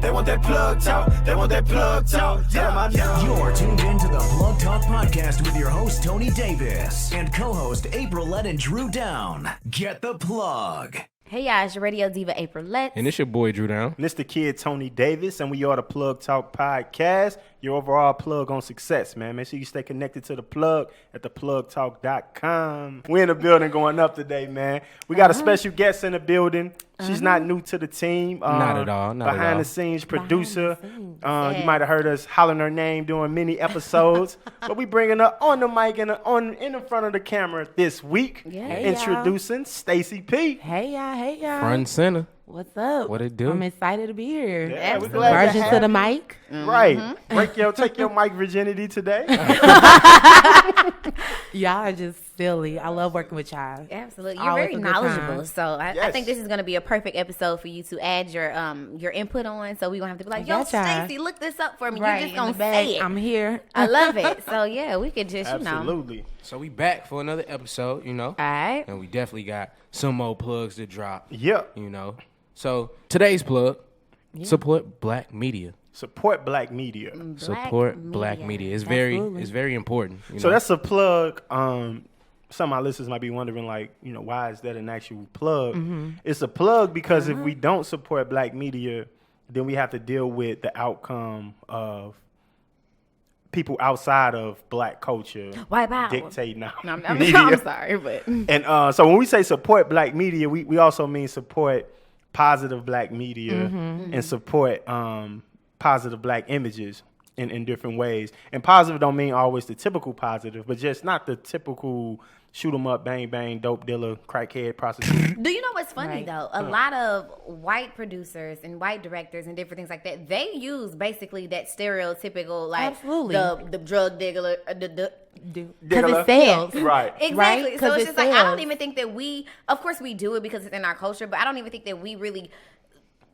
They want that plug talk. They want that plug talk. Yeah. You're tuned into the Plug Talk Podcast with your host, Tony Davis, and co-host Aprilette and Drew Down. Get the plug. Hey y'all, it's your Radio Diva Aprilette. And it's your boy Drew Down. And it's the kid Tony Davis, and we are the Plug Talk Podcast, your overall plug on success, man. Make sure you stay connected to the plug at theplugtalk.com. We're in the building going up today, man. We got a special guest in the building. She's not new to the team. Not at all. Behind the scenes producer. Yeah. You might have heard us hollering her name during many episodes, but we bringing her on the mic and in the front of the camera this week. Yeah. Hey, Introducing Stacey P. Hey y'all. Front and center. What's up? What it do? I'm excited to be here. Yeah, we're glad to Virgin have to the you. mic. Right. Take your mic virginity today. Y'all are just silly. I love working with y'all. Absolutely. You're Always very a good knowledgeable. time. So I Yes. think this is going to be a perfect episode for you to add your input on. So we're going to have to be like, yo, Gotcha. Stacey, look this up for me. Right, You're just in going the to bag. say it. I'm here. I love it. So, yeah, we could just, Absolutely. So we back for another episode, you know. All right. And we definitely got some more plugs to drop, Yep. you know. So today's plug, support black media. Support black media. Support black media. It's very Absolutely. important. You So know? that's a plug. Some of my listeners might be wondering, like, why is that an actual plug? It's a plug because if we don't support black media, then we have to deal with the outcome of people outside of black culture Wipe out. dictating our I'm media. sorry, but And so when we say support black media, we also mean support positive black media and support positive black images in different ways. And positive don't mean always the typical positive, but just not the typical shoot 'em up, bang, bang, dope dealer, crackhead, prostitute. do you know what's funny Right. though? A lot of white producers and white directors and different things like that, they use basically that stereotypical, like Absolutely. the drug dealer, Because Diggler. it sells. Right. Exactly. Right? So 'Cause it's it just like, I don't sells. even think that of course we do it because it's in our culture, but I don't even think that we really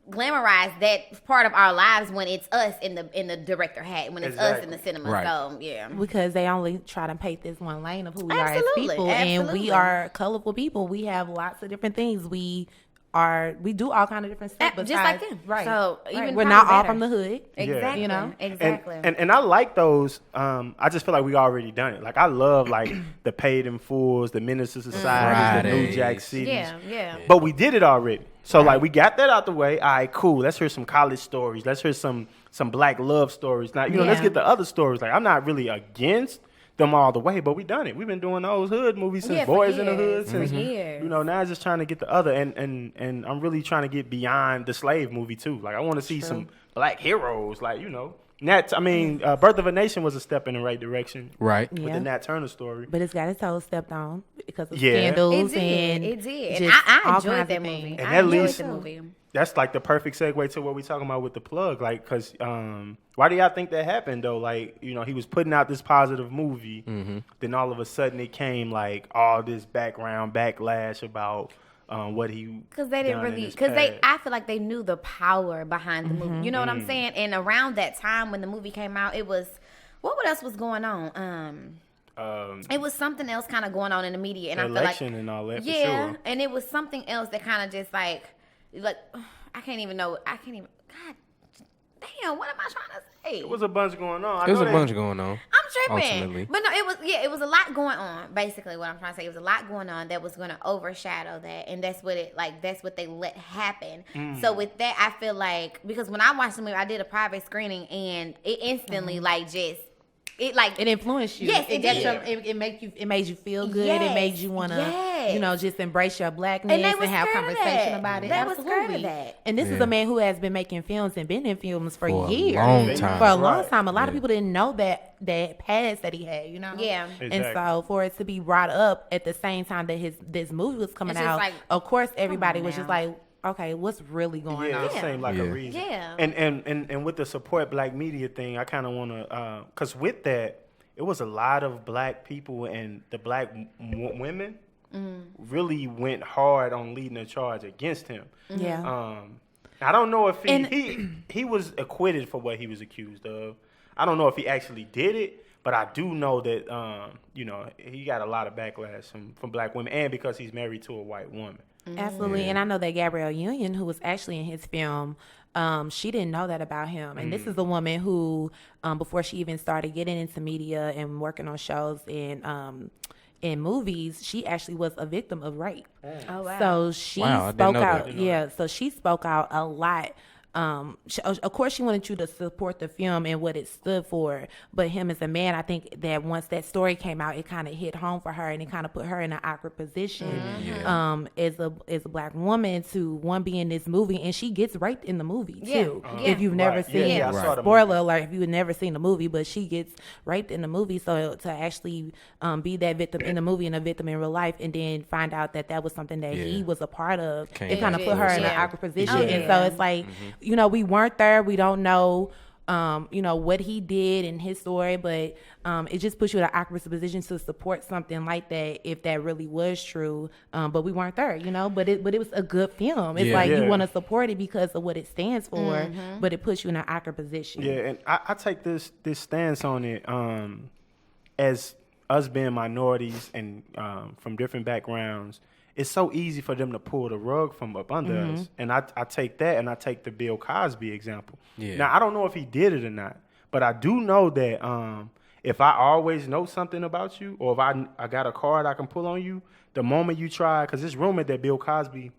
glamorize that part of our lives when it's us in the director hat, when it's us in the cinema. Right. So yeah. Because they only try to paint this one lane of who we are as Absolutely, people. And absolutely. we are colorful people. We have lots of different things. We do all kind of different stuff. Just like besides- them. Right. So Right. even We're probably not all better. from the hood. Exactly. You know? Exactly. And I like those. I just feel like we already done it. Like I love like the Paid in Fulls, the Minister Societies, the New Fridays. Jack Cities. yeah. But we did it already. So like we got that out the way. All right, cool. Let's hear some college stories. Let's hear some black love stories. Now, let's Yeah. get the other stories. Like I'm not really against them all the way, but we done it. We've been doing those hood movies since Yeah, for Boys in the Hood. years, for Since years. now it's just trying to get the other and I'm really trying to get beyond the slave movie too. Like I want to see some black heroes. Like, Birth of a Nation was a step in the right direction. right. With Yeah. the Nat Turner story. But it's got its toes stepped on because of Yeah. scandals It and did. And just I all enjoyed kinds that of movie. things. And I at enjoyed least- the movie. That's like the perfect segue to what we're talking about with the plug. Like, because why do y'all think that happened, though? Like, he was putting out this positive movie. Then all of a sudden it came like all this background backlash about what he Because they didn't done in really, his because past. I feel like they knew the power behind the movie. You know what I'm saying? And around that time when the movie came out, it was, what else was going on? It was something else kind of going on in the media. And I feel like, election and all that, for yeah, sure. and it was something else that kind of just like, I can't even, God damn, what am I trying to say? It was a bunch going on. There's a bunch going on. I'm tripping. Ultimately. But no, it was a lot going on. Basically, what I'm trying to say, it was a lot going on that was going to overshadow that, and that's what they let happen. So with that, I feel like, because when I watched the movie, I did a private screening, and it instantly It influenced you. Yes, it got did. It made you feel good. Yes, It made you want to, yes. just embrace your blackness And they and, was have scared of conversation that. about it. They was scared of Absolutely. that. And this is Yeah. a man who has been making films and been in films for For a years. long time. For a long Right. time. A lot of Yeah. people didn't know that past that he had, Yeah. And Exactly. so for it to be brought up at the same time that this movie was coming It's just out, like, of course everybody on was just now. like, okay, what's really going Yeah, on? it seemed like a Yeah. reason. Yeah. And with the support black media thing, I kind of want to, because with that, it was a lot of black people and the black women really went hard on leading a charge against him. Yeah. I don't know if And- he was acquitted for what he was accused of. I don't know if he actually did it, but I do know that he got a lot of backlash from black women, and because he's married to a white woman. Absolutely. And I know that Gabrielle Union, who was actually in his film, she didn't know that about him. And this is a woman who, before she even started getting into media and working on shows and in movies, she actually was a victim of rape. Oh, wow. So she Wow, I didn't spoke know out. that. Yeah, so she spoke out a lot. Of course, she wanted you to support the film and what it stood for. But him as a man, I think that once that story came out, it kind of hit home for her, and it kind of put her in an awkward position as a black woman to be in this movie, and she gets raped in the movie too. Yeah. If you've never Right. seen, Yeah, I saw the spoiler alert, if you've never seen the movie, but she gets raped in the movie. So to actually be that victim in the movie and a victim in real life, and then find out that was something that he was a part of, it kind of put her in an awkward position. And so it's like, we weren't there. We don't know, what he did in his story, but it just puts you in an awkward position to support something like that if that really was true. But we weren't there, But it was a good film. It's you want to support it because of what it stands for, but it puts you in an awkward position. Yeah, and I take this stance on it as us being minorities and from different backgrounds. It's so easy for them to pull the rug from up under us. And I take that, and I take the Bill Cosby example. Yeah. Now, I don't know if he did it or not, but I do know that if I always know something about you, or if I got a card I can pull on you, the moment you try, because it's rumored that Bill Cosby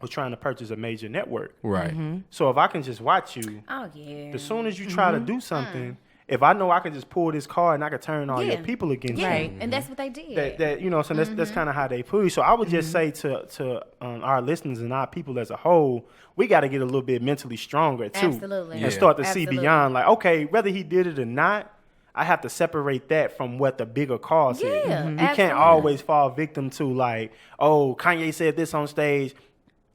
was trying to purchase a major network. Right. So if I can just watch you, Oh, yeah. as soon as you try to do something, if I know I can just pull this card and I can turn all your people against Yeah, you, and that's what they did. that so that's kind of how they pull you. So I would just say to our listeners and our people as a whole, we got to get a little bit mentally stronger too, Absolutely. and start to see Absolutely. beyond. Like, okay, whether he did it or not, I have to separate that from what the bigger cause is. Yeah, We can't absolutely. always fall victim to like, oh, Kanye said this on stage,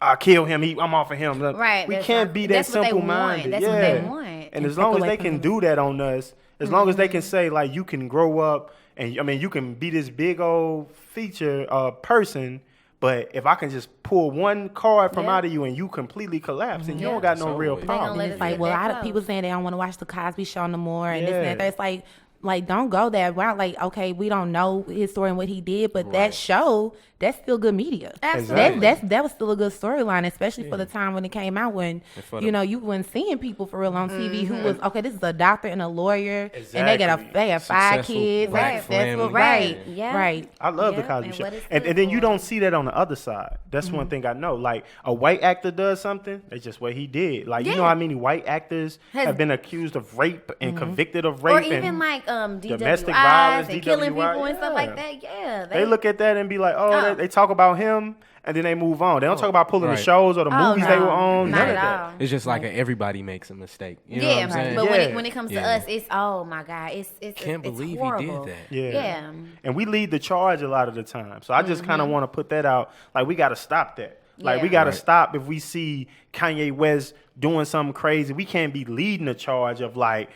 I kill him. I'm off of him. Right, We that's can't right. be that That's what they simple want. minded. That's yeah. what they want. And as take long as away they from can us. do that on us, as long as they can say like you can grow up and you can be this big old feature person, but if I can just pull one card from out of you and you completely collapse and you don't got no So real they gonna problem. let And us it's like, get well, that a lot of close. people saying they don't want to watch the Cosby Show no more, and this and Yeah. that. It's like don't go that route. Like, okay, we don't know his story and what he did, but that show, that's still good media. Absolutely. That was still a good storyline, especially for the time when it came out, when for the- you weren't seeing people for real on TV who was okay. This is a doctor and a lawyer, and they have 5 Successful kids, black successful, family. right, Yeah. right. I love the Yeah, Cosby and Show. what it And stood then you for. don't see that on the other side. That's one thing I know. Like a white actor does something, that's just what he did. Like, you know Yeah. how many white actors have been accused of rape and convicted of rape? Or and even like domestic DWIs violence, and killing DWI, people and stuff yeah. like that. Yeah. They look at that and be like, Oh. they talk about him, and then they move on. They don't talk about pulling Right. the shows or the Oh, movies they no. were on. Not None of at that. all. It's just like everybody makes a mistake. You know what Yeah, I'm saying? but Yeah. when it comes to Yeah. us, it's oh my god, it's Can't it's believe horrible. he did that. Yeah. Yeah. And we lead the charge a lot of the time. So I just kind of want to put that out. Like, we got to stop that. Like, we Yeah. got to Right. stop if we see Kanye West doing something crazy. We can't be leading the charge of like,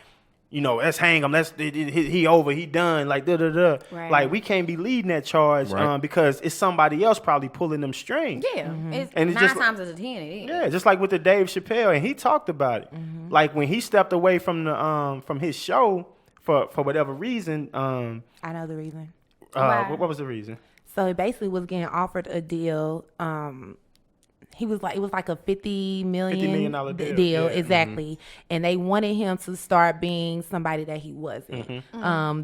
let's hang him. He over. He done. Like, da-da-da. Right. Like, we can't be leading that charge Right. because it's somebody else probably pulling them strings. Yeah, it's And it's 9 just- times out of 10 it is. Yeah, just like with the Dave Chappelle, and he talked about it. Like when he stepped away from the from his show for whatever reason. I know the reason. Why? What was the reason? So he basically was getting offered a deal. It was like a $50 million $50 million deal, yeah. exactly. And they wanted him to start being somebody that he wasn't.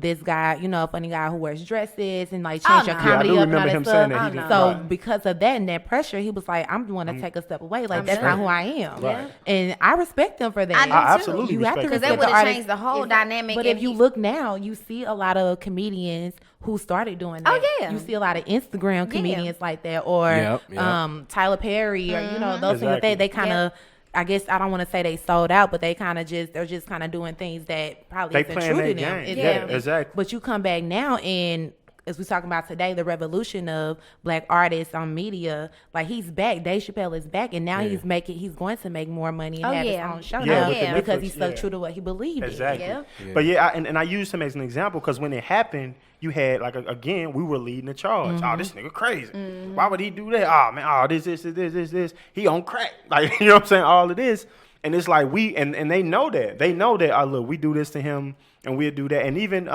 This guy, a funny guy who wears dresses and like change your no. comedy Yeah, I do up and all remember that him stuff. saying that he did. So Right. because of that and that pressure, he was like, I'm going to take a step away. Like that's sure. not who I am. Right. And I respect him for that. I do I too. absolutely You have to respect Because that. that respect would the have artist. changed the whole dynamic. But if you look now, you see a lot of comedians who started doing that. Oh, yeah. You see a lot of Instagram comedians like that, or Yep, yep. Tyler Perry, or those things like Exactly. that. They kind of, I guess I don't want to say they sold out, but they kind of they're just kind of doing things that probably They isn't playing true to that them. game. Exactly. Yeah, exactly. But you come back now and, as we're talking about today, the revolution of black artists on media, like he's back. Dave Chappelle is back, and now he's going to make more money and Oh, have yeah. his own show Yeah, now with the because Netflix, he's so yeah. true to what he believed Exactly. Yeah. But and I used him as an example because when it happened, you had like again we were leading the charge. Oh, this nigga crazy. Why would he do that? Oh man, this. He on crack. Like, you know what I'm saying? All of this. And it's like and they know that. They know that, oh look, we do this to him and we'll do that. And even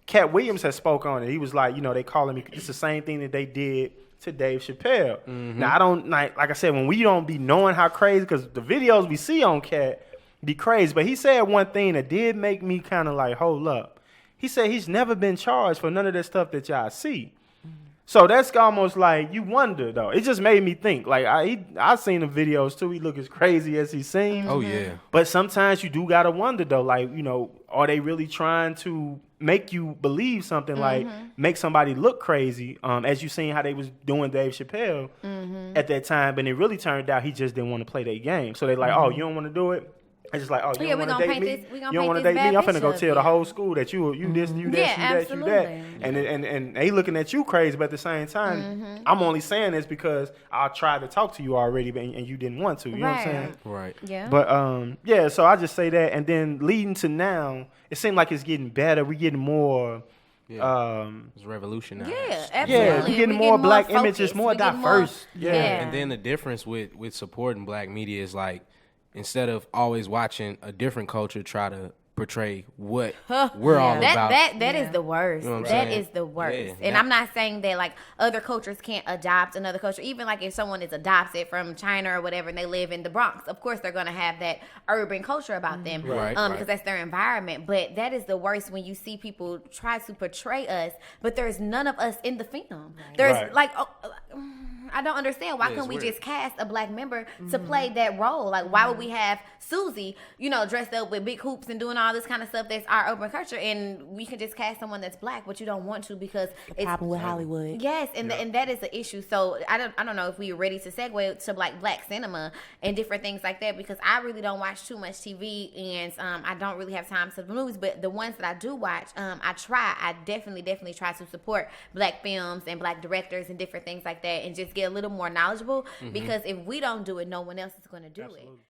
Cat Williams has spoke on it. He was like, they calling me, it's the same thing that they did to Dave Chappelle. Now I don't like I said, when we don't be knowing how crazy, because the videos we see on Cat be crazy. But he said one thing that did make me kind of like, hold up. He said he's never been charged for none of that stuff that y'all see. So that's almost like, you wonder though. It just made me think. Like I seen the videos too. He look as crazy as he seems. Oh yeah. But sometimes you do gotta wonder though. Like, you know, are they really trying to make you believe something, like make somebody look crazy? As you seen how they was doing Dave Chappelle at that time, but it really turned out he just didn't want to play that game. So they like, oh, you don't want to do it. It's just like, oh, you don't want to date me? You don't want to date me? I'm finna go tell the whole school that you this, you that, you that. And they looking at you crazy, but at the same time, I'm only saying this because I tried to talk to you already, and you didn't want to. You know what I'm saying? Right. Yeah. But yeah, so I just say that, and then leading to now, it seemed like it's getting better. We're getting more. It's revolutionary. Yeah, absolutely. Yeah, we're getting more black images, more diverse. Yeah. And then the difference with supporting black media is like, instead of always watching a different culture try to portray what we're all about. That is the worst. You know what I'm That saying? is the worst. Yeah. And I'm not saying that like other cultures can't adopt another culture. Even like if someone is adopted from China or whatever and they live in the Bronx, of course they're going to have that urban culture about them, because that's their environment. But that is the worst when you see people try to portray us, but there's none of us in the film. There's like, I don't understand. Why couldn't we just cast a black member to play that role? Like, why would we have Susie, you know, dressed up with big hoops and doing all this kind of stuff that's our urban culture, and we can just cast someone that's black, but you don't want to because it's problem with Hollywood. Yes, and that is an issue. So I don't know if we're ready to segue to like black cinema and different things like that, because I really don't watch too much TV, and I don't really have time for the movies. But the ones that I do watch, I definitely try to support black films and black directors and different things like that, and just get a little more knowledgeable, because if we don't do it, no one else is going to do it.